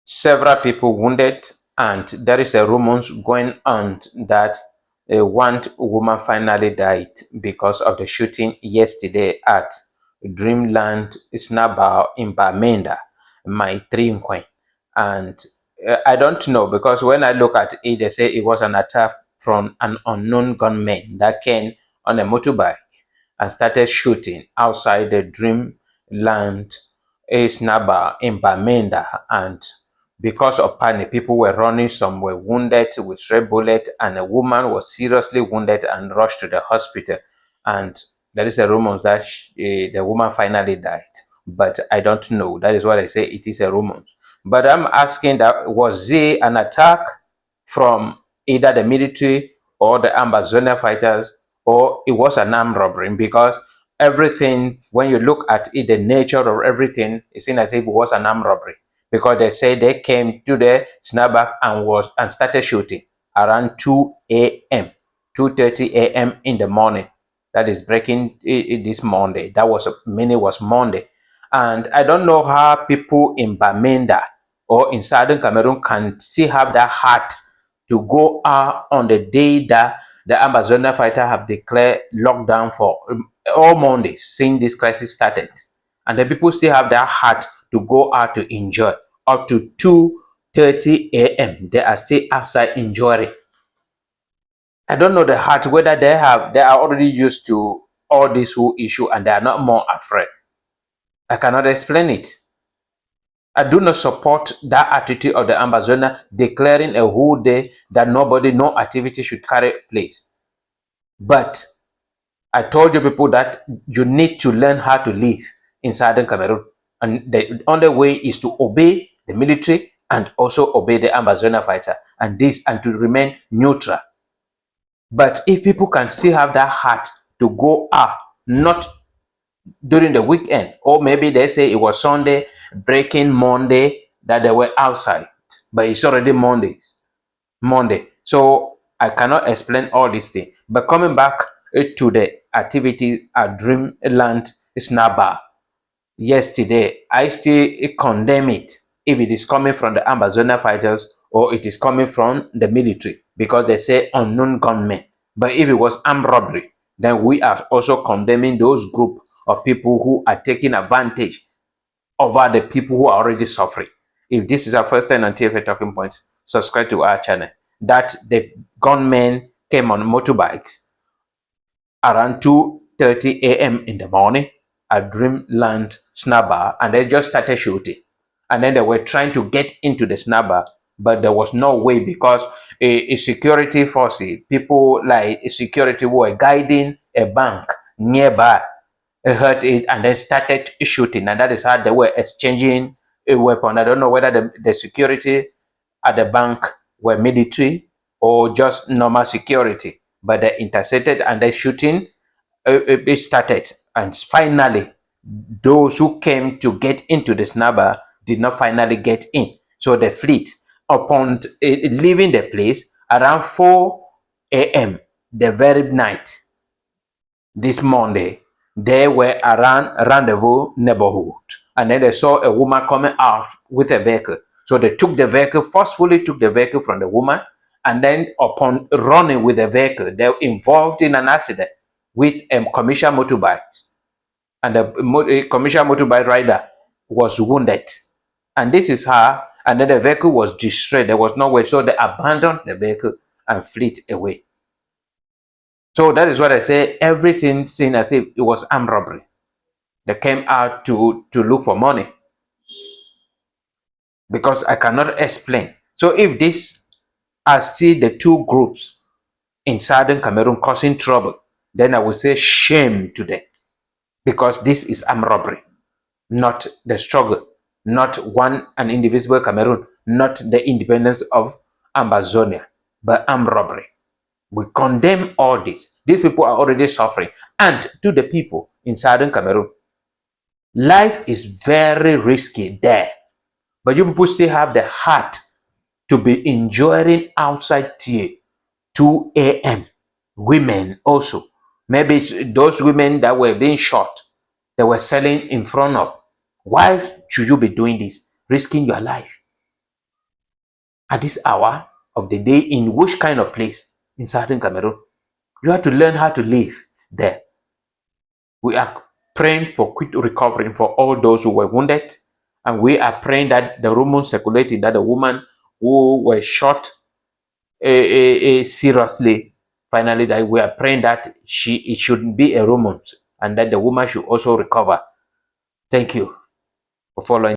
several people wounded, and there is a rumors going on that one woman finally died because of the shooting yesterday at Dreamland Snaba in Bamenda, my Trinquin. And I don't know, because when I look at it, they say it was an attack from an unknown gunman that came on a motorbike and started shooting outside the Dreamland Snaba in Bamenda. And because of panic, people were running, some were wounded with stray bullets, and a woman was seriously wounded and rushed to the hospital. And there is a rumor that the woman finally died, but I don't know. That is what I say. It is a rumor. But I'm asking, that was it an attack from either the military or the Ambazonia fighters, or it was an armed robbery? Because everything, when you look at it, the nature of everything, it seems as if it was an armed robbery, because they say they came to the snapback and started shooting around 2 a.m., 2:30 a.m. in the morning. That is breaking this Monday. That was Monday. And I don't know how people in Bamenda or in southern Cameroon can still have that heart to go out on the day that the Amazonia fighter have declared lockdown for all Mondays since this crisis started. And the people still have that heart to go out to enjoy up to 2:30 a.m. They are still outside enjoying. I don't know the heart, whether they are already used to all this whole issue and they are not more afraid. I cannot explain it. I do not support that attitude of the Amazona declaring a whole day that no activity should carry place. But I told you people that you need to learn how to live in southern Cameroon. And the only way is to obey the military and also obey the Amazona fighter, and to remain neutral. But if people can still have that heart to go out, not during the weekend, or maybe they say it was Sunday, breaking Monday, that they were outside, but it's already Monday. So I cannot explain all these things. But coming back to the activity at Dreamland Snapper yesterday, I still condemn it if it is coming from the Amazona fighters or it is coming from the military, because they say unknown gunmen. But if it was armed robbery, then we are also condemning those group of people who are taking advantage over the people who are already suffering. If this is our first time on TFA Talking Points, subscribe to our channel. That the gunmen came on motorbikes around 2:30 a.m. in the morning at Dreamland Snapper, and they just started shooting. And then they were trying to get into the Snapper, but there was no way, because a security force, people like a security were guiding a bank nearby, heard it and then started shooting. And that is how they were exchanging a weapon. I don't know whether the security at the bank were military or just normal security, but they intercepted and the shooting it started. And finally, those who came to get into the snapper did not finally get in. So the fleet, upon leaving the place around 4 a.m. the very night, this Monday, they were around Rendezvous neighborhood, and then they saw a woman coming out with a vehicle. So they took the vehicle, forcefully took the vehicle from the woman, and then upon running with the vehicle, they were involved in an accident with a commercial motorbike, and the commercial motorbike rider was wounded. And this is how, and then the vehicle was destroyed. There was no way, so they abandoned the vehicle and fled away. So that is what I say. Everything seemed as if it was armed robbery. They came out to look for money, because I cannot explain. So if these are still the two groups in southern Cameroon causing trouble, then I would say shame to them, because this is armed robbery, not the struggle, not an indivisible Cameroon, not the independence of Ambazonia, but armed robbery. We condemn all this. These people are already suffering. And to the people in southern Cameroon, life is very risky there. But you people still have the heart to be enjoying outside till 2 a.m. Women also. Maybe it's those women that were being shot, they were selling in front of. Why should you be doing this? Risking your life. at this hour of the day in which kind of place? In southern Cameroon. You have to learn how to live there. We are praying for quick recovery for all those who were wounded. And we are praying that the rumors circulating that the woman who was shot seriously finally died. We are praying that it shouldn't be a rumor and that the woman should also recover. Thank you for following.